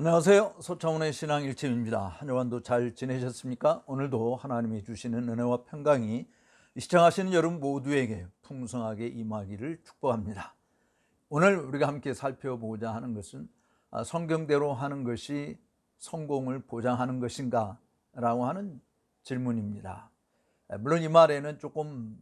안녕하세요. 소창훈의 신앙 일침입니다. 한 주간도 잘 지내셨습니까? 오늘도 하나님이 주시는 은혜와 평강이 시청하시는 여러분 모두에게 풍성하게 임하기를 축복합니다. 오늘 우리가 함께 살펴보고자 하는 것은 성경대로 하는 것이 성공을 보장하는 것인가? 라고 하는 질문입니다. 물론 이 말에는 조금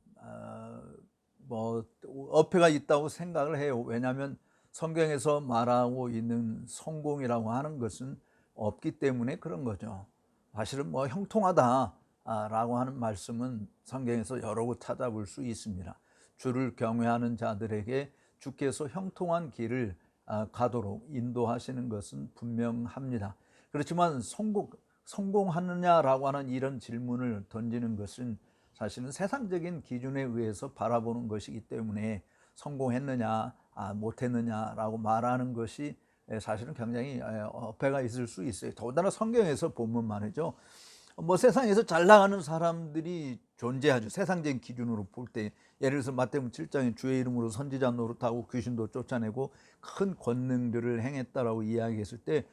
어폐가 있다고 생각을 해요. 왜냐하면 성경에서 말하고 있는 성공이라고 하는 것은 없기 때문에 그런 거죠. 사실은 형통하다라고 하는 말씀은 성경에서 여러 곳 찾아볼 수 있습니다. 주를 경외하는 자들에게 주께서 형통한 길을 가도록 인도하시는 것은 분명합니다. 그렇지만 성공하느냐라고 하는 이런 질문을 던지는 것은 사실은 세상적인 기준에 의해서 바라보는 것이기 때문에 성공했느냐 못했느냐라고 말하는 것이 사실은 굉장히 어폐가 있을 수 있어요. 더군다나 성경에서 보면 말이죠, 세상에서 잘 나가는 사람들이 존재하죠. 세상적인 기준으로 볼 때, 예를 들어서 마태복음 7장에 주의 이름으로 선지자 노릇하고 귀신도 쫓아내고 큰 권능들을 행했다라고 이야기했을 때,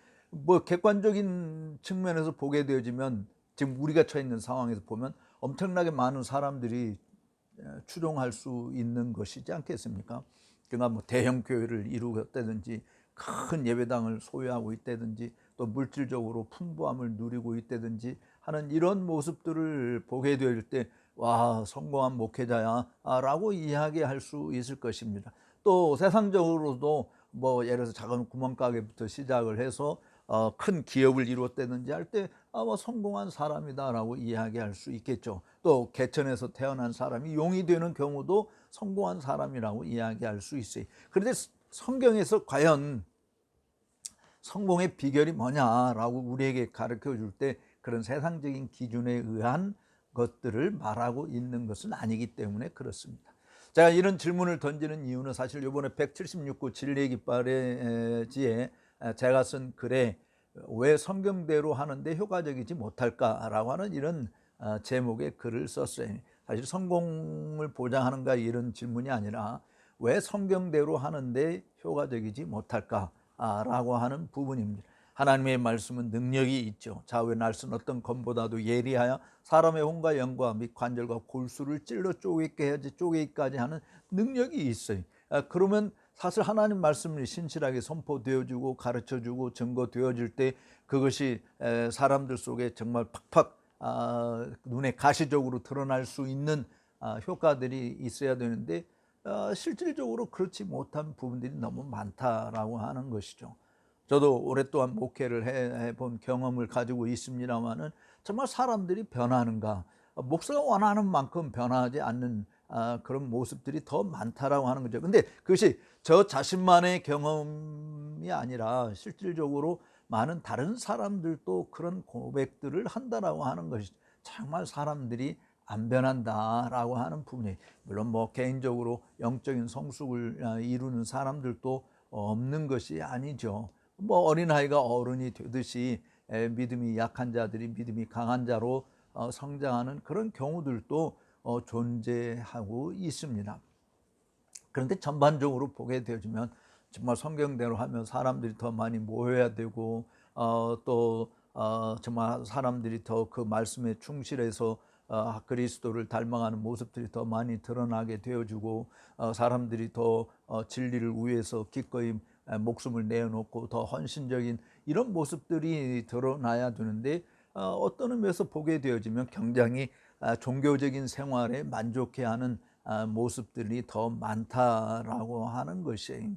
객관적인 측면에서 보게 되어지면 지금 우리가 처해 있는 상황에서 보면 엄청나게 많은 사람들이 추종할 수 있는 것이지 않겠습니까? 그러니까 대형 교회를 이루었다든지 큰 예배당을 소유하고 있다든지 또 물질적으로 풍부함을 누리고 있다든지 하는 이런 모습들을 보게 될 때, 와, 성공한 목회자야 라고 이야기할 수 있을 것입니다. 또 세상적으로도 예를 들어서 작은 구멍가게부터 시작을 해서 큰 기업을 이루었다든지 할 때 성공한 사람이다라고 이야기할 수 있겠죠. 또 개천에서 태어난 사람이 용이 되는 경우도 성공한 사람이라고 이야기할 수 있어요. 그런데 성경에서 과연 성공의 비결이 뭐냐라고 우리에게 가르쳐 줄 때 그런 세상적인 기준에 의한 것들을 말하고 있는 것은 아니기 때문에 그렇습니다. 제가 이런 질문을 던지는 이유는 사실 이번에 176구 진리의 깃발지에 제가 쓴 글에 왜 성경대로 하는데 효과적이지 못할까라고 하는 이런 제목의 글을 썼어요. 사실 성공을 보장하는가 이런 질문이 아니라 왜 성경대로 하는데 효과적이지 못할까라고 하는 부분입니다. 하나님의 말씀은 능력이 있죠. 좌우의 날선 어떤 검보다도 예리하여 사람의 혼과 영과 및 관절과 골수를 찔러 쪼개기까지 하는 능력이 있어요. 그러면 사실 하나님 말씀이 신실하게 선포되어지고 가르쳐주고 증거되어질 때 그것이 사람들 속에 정말 팍팍 눈에 가시적으로 드러날 수 있는 효과들이 있어야 되는데 실질적으로 그렇지 못한 부분들이 너무 많다라고 하는 것이죠. 저도 오랫동안 목회를 해본 경험을 가지고 있습니다만은 정말 사람들이 변하는가, 목사가 원하는 만큼 변하지 않는 그런 모습들이 더 많다라고 하는 거죠. 근데 그것이 저 자신만의 경험이 아니라 실질적으로 많은 다른 사람들도 그런 고백들을 한다라고 하는 것이 정말 사람들이 안 변한다라고 하는 부분이, 물론 개인적으로 영적인 성숙을 이루는 사람들도 없는 것이 아니죠. 어린아이가 어른이 되듯이 믿음이 약한 자들이 믿음이 강한 자로 성장하는 그런 경우들도 존재하고 있습니다. 그런데 전반적으로 보게 되어지면 정말 성경대로 하면 사람들이 더 많이 모여야 되고 또 정말 사람들이 더 그 말씀에 충실해서 그리스도를 닮아가는 모습들이 더 많이 드러나게 되어주고 사람들이 더 진리를 위해서 기꺼이 목숨을 내어놓고 더 헌신적인 이런 모습들이 드러나야 되는데 어떤 의미에서 보게 되어지면 굉장히 종교적인 생활에 만족해하는 모습들이 더 많다라고 하는 것이에요.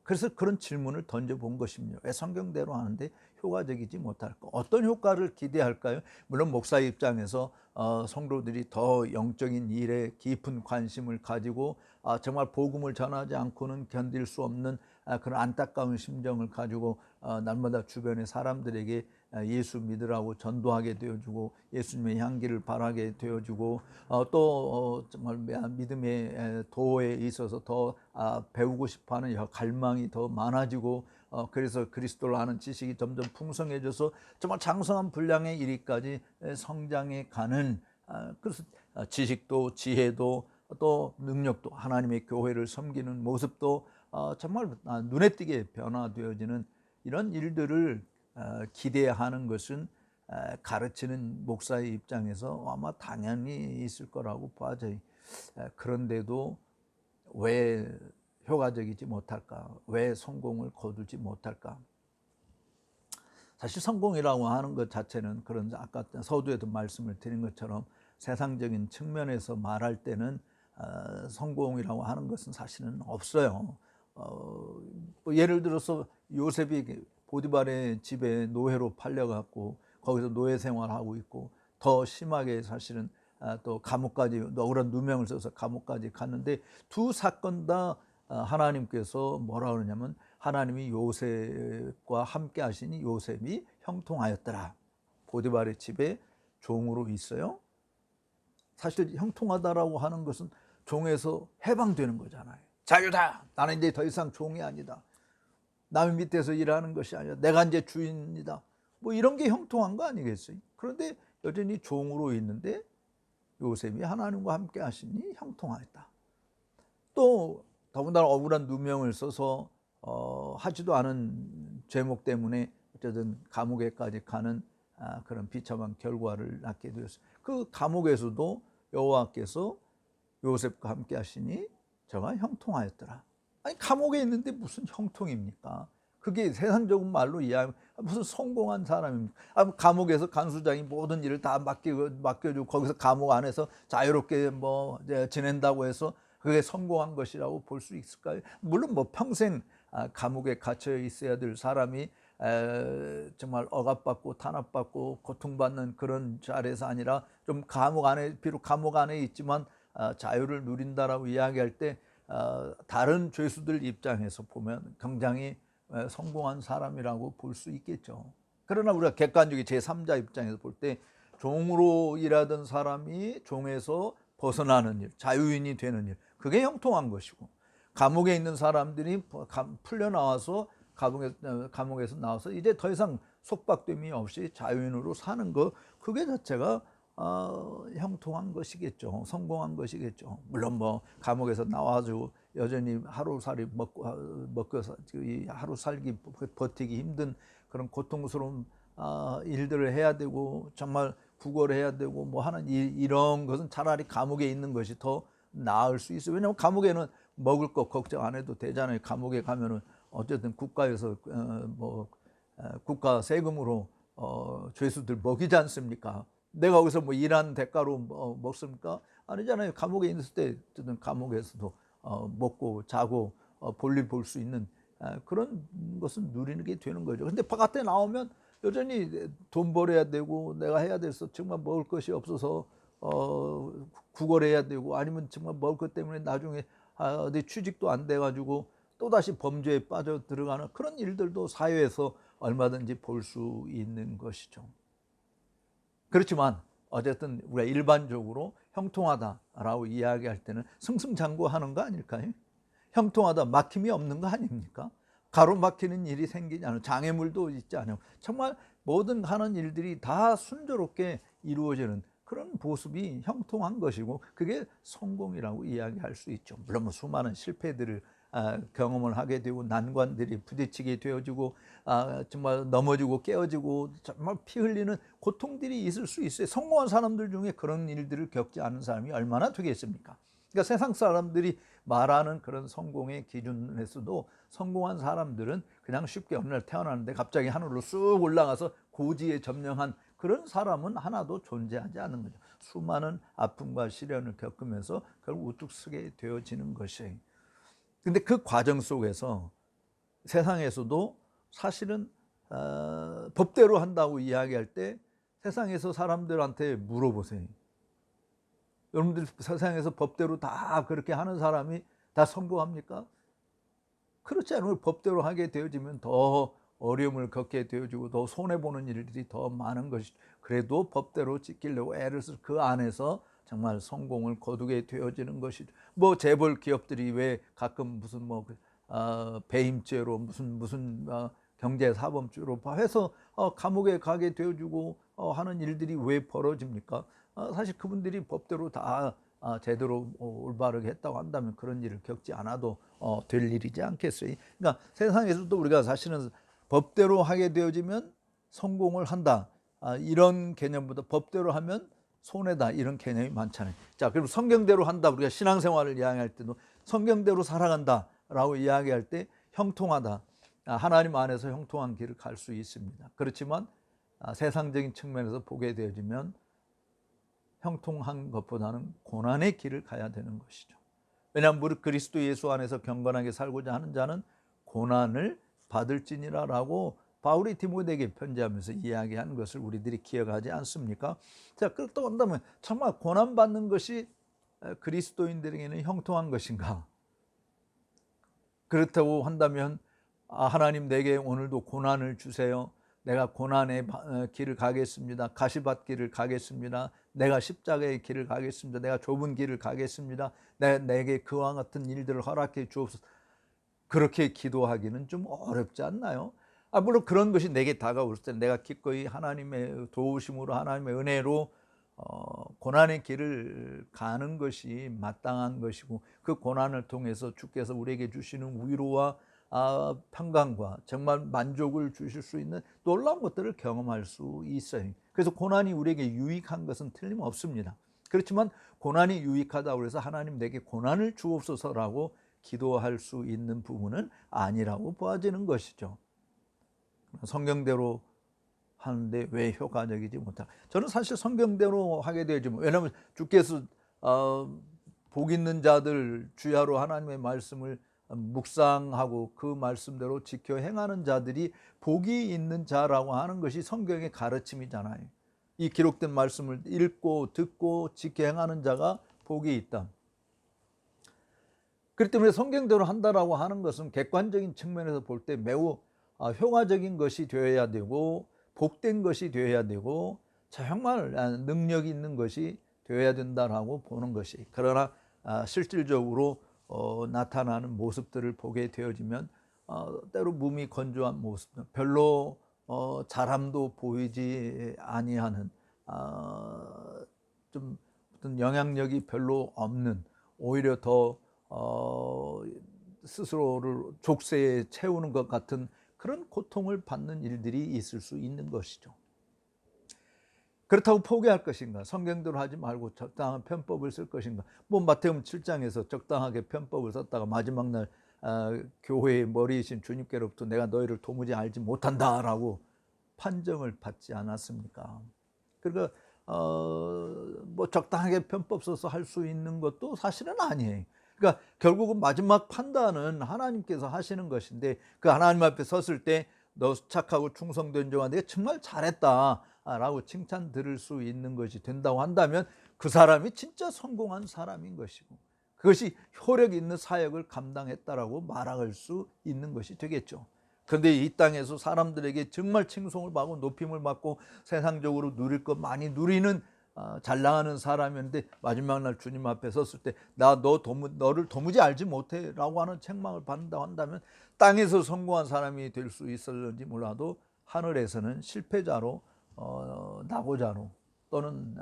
그래서 그런 질문을 던져본 것입니다. 왜 성경대로 하는데 효과적이지 못할까? 어떤 효과를 기대할까요? 물론 목사 입장에서 성도들이 더 영적인 일에 깊은 관심을 가지고 정말 복음을 전하지 않고는 견딜 수 없는 그런 안타까운 심정을 가지고 날마다 주변의 사람들에게 예수 믿으라고 전도하게 되어주고 예수님의 향기를 바라게 되어주고 또 정말 믿음의 도에 있어서 더 배우고 싶어하는 갈망이 더 많아지고 그래서 그리스도를 아는 지식이 점점 풍성해져서 정말 장성한 분량의 이르기까지 성장해 가는, 그래서 지식도 지혜도 또 능력도 하나님의 교회를 섬기는 모습도 정말 눈에 띄게 변화되어지는 이런 일들을 기대하는 것은 가르치는 목사의 입장에서 아마 당연히 있을 거라고 봐져요. 그런데도 왜 효과적이지 못할까? 왜 성공을 거두지 못할까? 사실 성공이라고 하는 것 자체는 그런 아까 서두에도 말씀을 드린 것처럼 세상적인 측면에서 말할 때는 성공이라고 하는 것은 사실은 없어요. 뭐 예를 들어서 요셉이 보디발의 집에 노예로 팔려갖고 거기서 노예 생활하고 있고 더 심하게 사실은 또 감옥까지 억울한 누명을 써서 감옥까지 갔는데 두 사건 다 하나님께서 뭐라 그러냐면 하나님이 요셉과 함께 하시니 요셉이 형통하였더라. 보디발의 집에 종으로 있어요. 사실 형통하다라고 하는 것은 종에서 해방되는 거잖아요. 자유다. 나는 이제 더 이상 종이 아니다. 남의 밑에서 일하는 것이 아니라 내가 이제 주인이다. 뭐 이런 게 형통한 거 아니겠어요? 그런데 여전히 종으로 있는데 요셉이 하나님과 함께 하시니 형통하였다. 또 더군다나 억울한 누명을 써서 하지도 않은 죄목 때문에 어쨌든 감옥에까지 가는 그런 비참한 결과를 낳게 되었어요. 그 감옥에서도 여호와께서 요셉과 함께 하시니 저가 형통하였더라. 아니 감옥에 있는데 무슨 형통입니까? 그게 세상적인 말로 이해하면 무슨 성공한 사람입니까? 감옥에서 간수장이 모든 일을 다 맡겨주고 거기서 감옥 안에서 자유롭게 뭐 지낸다고 해서 그게 성공한 것이라고 볼 수 있을까요? 물론 뭐 평생 감옥에 갇혀 있어야 될 사람이 정말 억압받고 탄압받고 고통받는 그런 자리에서 아니라 좀 감옥 안에 비록 감옥 안에 있지만 자유를 누린다라고 이야기할 때 다른 죄수들 입장에서 보면 굉장히 성공한 사람이라고 볼 수 있겠죠. 그러나 우리가 객관적인 제3자 입장에서 볼 때 종으로 일하던 사람이 종에서 벗어나는 일, 자유인이 되는 일, 그게 형통한 것이고 감옥에 있는 사람들이 풀려나와서 감옥에서 나와서 이제 더 이상 속박됨이 없이 자유인으로 사는 것, 그게 자체가 형통한 것이겠죠. 성공한 것이겠죠. 물론 뭐 감옥에서 나와가지고 여전히 하루살이 먹고 하루 살기 버티기 힘든 그런 고통스러운 일들을 해야 되고 정말 구걸해야 되고 뭐 하는 이런 것은 차라리 감옥에 있는 것이 더 나을 수 있어요. 왜냐하면 감옥에는 먹을 거 걱정 안 해도 되잖아요. 감옥에 가면은 어쨌든 국가에서 국가 세금으로 죄수들 먹이지 않습니까? 내가 거기서 뭐 일한 대가로 먹습니까? 아니잖아요. 감옥에 있을 때 어쨌든 감옥에서도 먹고 자고 볼일 볼 수 있는 그런 것은 누리는 게 되는 거죠. 근데 바깥에 나오면 여전히 돈 벌어야 되고 내가 해야 돼서 정말 먹을 것이 없어서 구걸해야 되고 아니면 정말 먹을 것 때문에 나중에 어디 취직도 안 돼가지고 또다시 범죄에 빠져 들어가는 그런 일들도 사회에서 얼마든지 볼 수 있는 것이죠. 그렇지만 어쨌든 우리가 일반적으로 형통하다라고 이야기할 때는 승승장구하는 거 아닐까요? 형통하다, 막힘이 없는 거 아닙니까? 가로막히는 일이 생기지 않아요. 장애물도 있지 않아요. 정말 모든 하는 일들이 다 순조롭게 이루어지는 그런 모습이 형통한 것이고 그게 성공이라고 이야기할 수 있죠. 물론 뭐 수많은 실패들을 경험을 하게 되고 난관들이 부딪히게 되어지고 정말 넘어지고 깨어지고 정말 피 흘리는 고통들이 있을 수 있어요. 성공한 사람들 중에 그런 일들을 겪지 않은 사람이 얼마나 되겠습니까? 그러니까 세상 사람들이 말하는 그런 성공의 기준에서도 성공한 사람들은 그냥 쉽게 어느 날 태어나는데 갑자기 하늘로 쑥 올라가서 고지에 점령한 그런 사람은 하나도 존재하지 않는 거죠. 수많은 아픔과 시련을 겪으면서 결국 우뚝 서게 되어지는 것이에요. 근데 그 과정 속에서 세상에서도 사실은 법대로 한다고 이야기할 때 세상에서 사람들한테 물어보세요. 여러분들 세상에서 법대로 다 그렇게 하는 사람이 다 성공합니까? 그렇지 않으면 법대로 하게 되어지면 더 어려움을 겪게 되어지고 더 손해보는 일들이 더 많은 것이 그래도 법대로 지키려고 애를 쓸 그 안에서 정말 성공을 거두게 되어지는 것이죠. 뭐 재벌 기업들이 왜 가끔 무슨 배임죄로 무슨 경제사범죄로 해서 감옥에 가게 되어주고 하는 일들이 왜 벌어집니까? 사실 그분들이 법대로 다 제대로 올바르게 했다고 한다면 그런 일을 겪지 않아도 될 일이지 않겠어요. 그러니까 세상에서도 우리가 사실은 법대로 하게 되어지면 성공을 한다. 이런 개념보다 법대로 하면 손해다. 이런 개념이 많잖아요. 자, 그럼 성경대로 한다. 우리가 신앙생활을 이야기할 때도 성경대로 살아간다라고 이야기할 때 형통하다. 하나님 안에서 형통한 길을 갈 수 있습니다. 그렇지만 세상적인 측면에서 보게 되어지면 형통한 것보다는 고난의 길을 가야 되는 것이죠. 왜냐하면 무릇 그리스도 예수 안에서 경건하게 살고자 하는 자는 고난을 받을지니라라고 바울이 디모데에게 편지하면서 이야기한 것을 우리들이 기억하지 않습니까? 자, 그렇다고 한다면 정말 고난받는 것이 그리스도인들에게는 형통한 것인가? 그렇다고 한다면 하나님 내게 오늘도 고난을 주세요. 내가 고난의 길을 가겠습니다. 가시밭길을 가겠습니다. 내가 십자가의 길을 가겠습니다. 내가 좁은 길을 가겠습니다. 내게 그와 같은 일들을 허락해 주옵소서. 그렇게 기도하기는 좀 어렵지 않나요? 물론 그런 것이 내게 다가올 때 내가 기꺼이 하나님의 도우심으로 하나님의 은혜로 고난의 길을 가는 것이 마땅한 것이고, 그 고난을 통해서 주께서 우리에게 주시는 위로와 평강과 정말 만족을 주실 수 있는 놀라운 것들을 경험할 수 있어요. 그래서 고난이 우리에게 유익한 것은 틀림없습니다. 그렇지만 고난이 유익하다고 해서 하나님 내게 고난을 주옵소서라고 기도할 수 있는 부분은 아니라고 보아지는 것이죠. 성경대로 하는데 왜 효과적이지 못할까? 저는 사실 성경대로 하게 되지, 왜냐하면 주께서 복 있는 자들, 주야로 하나님의 말씀을 묵상하고 그 말씀대로 지켜 행하는 자들이 복이 있는 자라고 하는 것이 성경의 가르침이잖아요. 이 기록된 말씀을 읽고 듣고 지켜 행하는 자가 복이 있다. 그렇기 때문에 성경대로 한다라고 하는 것은 객관적인 측면에서 볼 때 매우 효과적인 것이 되어야 되고 복된 것이 되어야 되고 정말 능력 있는 것이 되어야 된다라고 보는 것이, 그러나 실질적으로 나타나는 모습들을 보게 되어지면 때로 몸이 건조한 모습, 별로 잘함도 보이지 아니하는, 좀 어떤 영향력이 별로 없는, 오히려 더 스스로를 족쇄에 채우는 것 같은 그런 고통을 받는 일들이 있을 수 있는 것이죠. 그렇다고 포기할 것인가? 성경대로 하지 말고 적당한 편법을 쓸 것인가? 마태복음 7장에서 적당하게 편법을 썼다가 마지막 날 교회의 머리이신 주님께로부터 내가 너희를 도무지 알지 못한다라고 판정을 받지 않았습니까? 그러니까 적당하게 편법 써서 할 수 있는 것도 사실은 아니에요. 그러니까 결국은 마지막 판단은 하나님께서 하시는 것인데, 그 하나님 앞에 섰을 때 너 착하고 충성된 종아 내가 정말 잘했다 라고 칭찬 들을 수 있는 것이 된다고 한다면 그 사람이 진짜 성공한 사람인 것이고, 그것이 효력 있는 사역을 감당했다라고 말할 수 있는 것이 되겠죠. 그런데 이 땅에서 사람들에게 정말 칭송을 받고 높임을 받고 세상적으로 누릴 것 많이 누리는 잘 나가는 사람이었는데 마지막 날 주님 앞에 섰을 때 너를 도무지 알지 못해 라고 하는 책망을 받는다고 한다면 땅에서 성공한 사람이 될 수 있었는지 몰라도 하늘에서는 실패자로, 낙오자로, 또는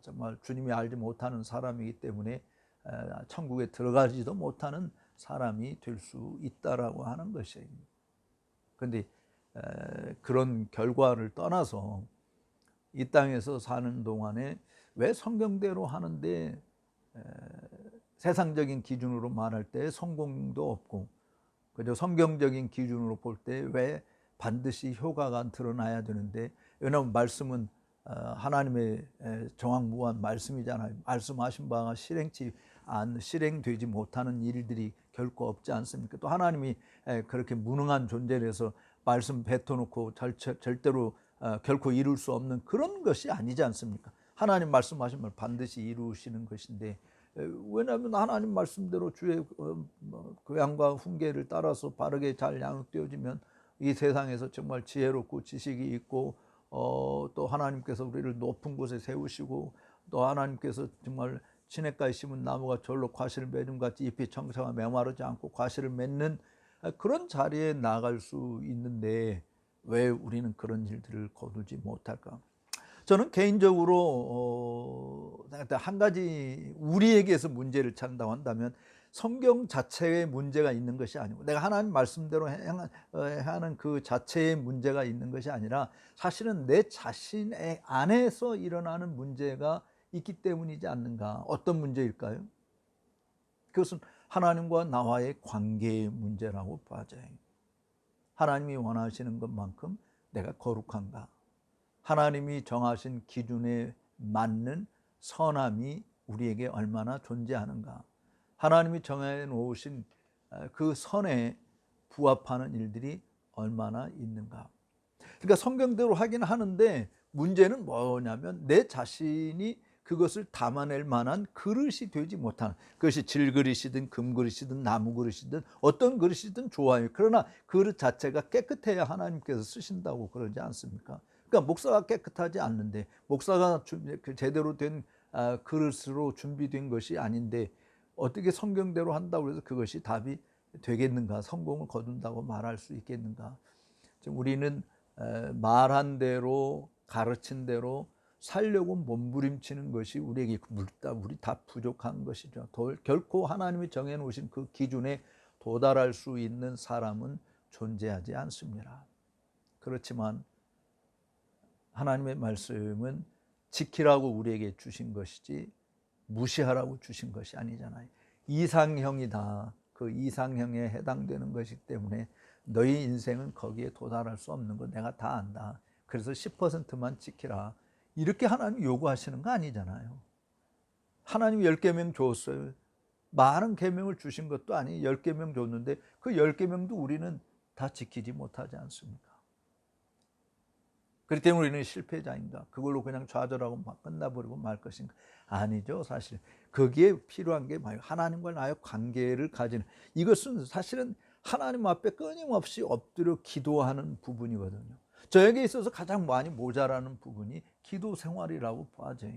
정말 주님이 알지 못하는 사람이기 때문에 천국에 들어가지도 못하는 사람이 될 수 있다라고 하는 것이에요. 그런데 그런 결과를 떠나서 이 땅에서 사는 동안에 왜 성경대로 하는데 세상적인 기준으로 말할 때 성공도 없고, 그저 성경적인 기준으로 볼 때 왜 반드시 효과가 드러나야 되는데, 왜냐하면 말씀은 하나님의 정확무한 말씀이잖아요. 말씀하신 바가 실행되지 못하는 일들이 결코 없지 않습니까? 또 하나님이 그렇게 무능한 존재라서 말씀 뱉어놓고 절대로 결코 이룰 수 없는 그런 것이 아니지 않습니까? 하나님 말씀하신 말 반드시 이루시는 것인데, 왜냐하면 하나님 말씀대로 주의 교양과 훈계를 따라서 바르게 잘 양육되어지면 이 세상에서 정말 지혜롭고 지식이 있고, 또 하나님께서 우리를 높은 곳에 세우시고, 또 하나님께서 정말 시냇가에 심은 나무가 절로 과실을 맺음 같이 잎이 청청하며 메마르지 않고 과실을 맺는 그런 자리에 나갈 수 있는데 왜 우리는 그런 일들을 거두지 못할까? 저는 개인적으로 한 가지 우리에게서 문제를 찾는다고 한다면, 성경 자체에 문제가 있는 것이 아니고 내가 하나님 말씀대로 하는 그 자체에 문제가 있는 것이 아니라 사실은 내 자신의 안에서 일어나는 문제가 있기 때문이지 않는가. 어떤 문제일까요? 그것은 하나님과 나와의 관계의 문제라고 봐져요. 하나님이 원하시는 것만큼 내가 거룩한가? 하나님이 정하신 기준에 맞는 선함이 우리에게 얼마나 존재하는가? 하나님이 정해 놓으신 그 선에 부합하는 일들이 얼마나 있는가? 그러니까 성경대로 하긴 하는데 문제는 뭐냐면 내 자신이 그것을 담아낼 만한 그릇이 되지 못하는, 그것이 질그릇이든 금그릇이든 나무그릇이든 어떤 그릇이든 좋아요. 그러나 그릇 자체가 깨끗해야 하나님께서 쓰신다고 그러지 않습니까? 그러니까 목사가 깨끗하지 않는데, 목사가 제대로 된 그릇으로 준비된 것이 아닌데 어떻게 성경대로 한다고 해서 그것이 답이 되겠는가? 성공을 거둔다고 말할 수 있겠는가? 지금 우리는 말한 대로 가르친 대로 살려고 몸부림치는 것이 우리 다 부족한 것이죠. 결코 하나님이 정해놓으신 그 기준에 도달할 수 있는 사람은 존재하지 않습니다. 그렇지만 하나님의 말씀은 지키라고 우리에게 주신 것이지 무시하라고 주신 것이 아니잖아요. 이상형이다. 그 이상형에 해당되는 것이기 때문에 너희 인생은 거기에 도달할 수 없는 거 내가 다 안다. 그래서 10%만 지키라. 이렇게 하나님 요구하시는 거 아니잖아요. 하나님이 10계명 줬어요. 많은 계명을 주신 것도 아니에요. 10계명 줬는데 그 10계명도 우리는 다 지키지 못하지 않습니까? 그렇기 때문에 우리는 실패자인가? 그걸로 그냥 좌절하고 끝나버리고 말 것인가? 아니죠. 사실 거기에 필요한 게 하나님과 나의 관계를 가지는, 이것은 사실은 하나님 앞에 끊임없이 엎드려 기도하는 부분이거든요. 저에게 있어서 가장 많이 모자라는 부분이 기도 생활이라고 봐져요.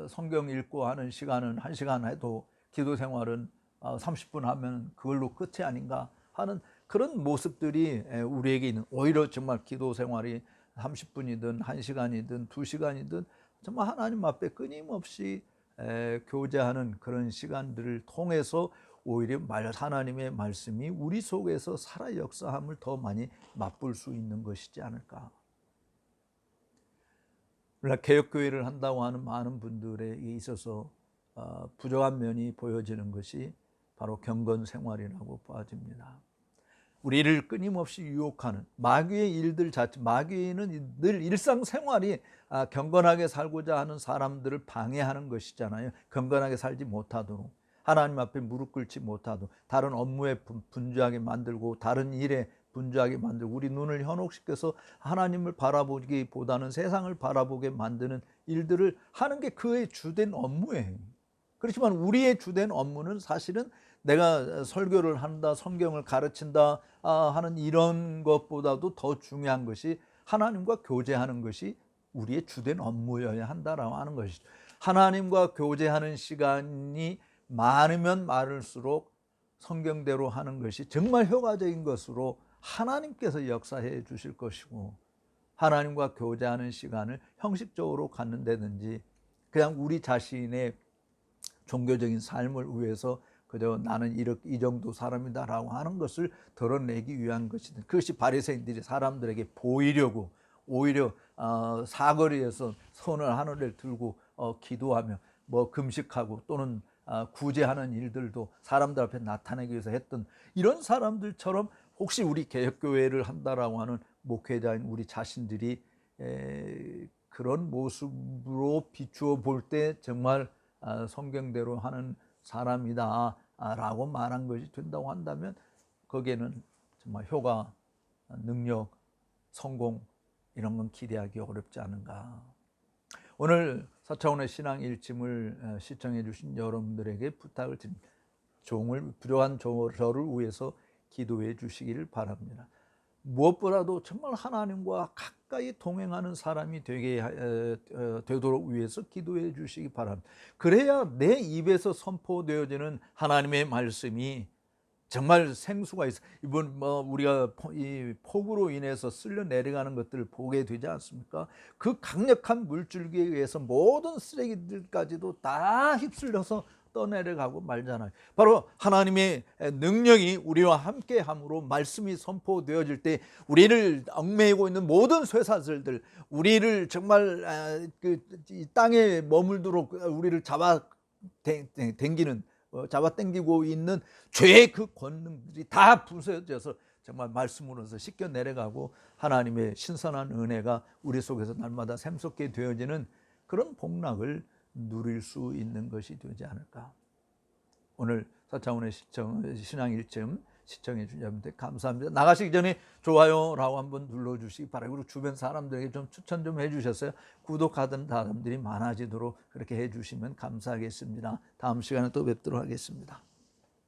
성경 읽고 하는 시간은 1시간 해도 기도 생활은 30분 하면 그걸로 끝이 아닌가 하는 그런 모습들이 우리에게 있는, 오히려 정말 기도 생활이 30분이든 1시간이든 2시간이든 정말 하나님 앞에 끊임없이 교제하는 그런 시간들을 통해서 오히려 하나님의 말씀이 우리 속에서 살아 역사함을 더 많이 맛볼 수 있는 것이지 않을까. 개혁교회를 한다고 하는 많은 분들에 있어서 부족한 면이 보여지는 것이 바로 경건 생활이라고 봐집니다. 우리를 끊임없이 유혹하는 마귀의 일들 자체, 마귀는 늘 일상생활이 경건하게 살고자 하는 사람들을 방해하는 것이잖아요. 경건하게 살지 못하도록, 하나님 앞에 무릎 꿇지 못하도록, 다른 업무에 분주하게 만들고 다른 일에 분주하게 만들고 우리 눈을 현혹시켜서 하나님을 바라보기보다는 세상을 바라보게 만드는 일들을 하는 게 그의 주된 업무예요. 그렇지만 우리의 주된 업무는 사실은 내가 설교를 한다, 성경을 가르친다 하는 이런 것보다도 더 중요한 것이 하나님과 교제하는 것이 우리의 주된 업무여야 한다라고 하는 것이죠. 하나님과 교제하는 시간이 많으면 많을수록 성경대로 하는 것이 정말 효과적인 것으로 하나님께서 역사해 주실 것이고, 하나님과 교제하는 시간을 형식적으로 갖는다든지 그냥 우리 자신의 종교적인 삶을 위해서 그저 나는 이 정도 사람이다라고 하는 것을 드러내기 위한 것이든, 그것이 바리새인들이 사람들에게 보이려고 오히려 사거리에서 손을 하늘에 들고 기도하며 금식하고 또는 구제하는 일들도 사람들 앞에 나타내기 위해서 했던 이런 사람들처럼 혹시 우리 개혁교회를 한다라고 하는 목회자인 우리 자신들이 그런 모습으로 비추어 볼 때 정말 성경대로 하는 사람이다 라고 말한 것이 된다고 한다면 거기에는 정말 효과, 능력, 성공 이런 건 기대하기 어렵지 않은가. 오늘 4차원의 신앙 일침을 시청해 주신 여러분들에게 부탁을 드립니다. 부족한 저를 위해서 기도해 주시기를 바랍니다. 무엇보다도 정말 하나님과 가까이 동행하는 사람이 되도록 위해서 기도해 주시기 바랍니다. 그래야 내 입에서 선포되어지는 하나님의 말씀이 정말 생수가 있어. 이번 우리가 이 폭우로 인해서 쓸려 내려가는 것들을 보게 되지 않습니까? 그 강력한 물줄기에 의해서 모든 쓰레기들까지도 다 휩쓸려서 떠내려가고 말잖아요. 바로 하나님의 능력이 우리와 함께함으로 말씀이 선포되어질 때 우리를 얽매이고 있는 모든 쇠사슬들, 우리를 정말 이 땅에 머물도록 우리를 잡아당기고 있는 죄의 그 권능들이 다 부서져서 정말 말씀으로서 씻겨 내려가고 하나님의 신선한 은혜가 우리 속에서 날마다 샘솟게 되어지는 그런 복락을 누릴 수 있는 것이 되지 않을까. 오늘 서창훈의 신앙 1점 시청해 주신 여러분들 감사합니다. 나가시기 전에 좋아요라고 한번 눌러주시기 바라고, 그리고 주변 사람들에게 좀 추천 좀 해주셨어요. 구독하던 사람들이 많아지도록 그렇게 해주시면 감사하겠습니다. 다음 시간에 또 뵙도록 하겠습니다.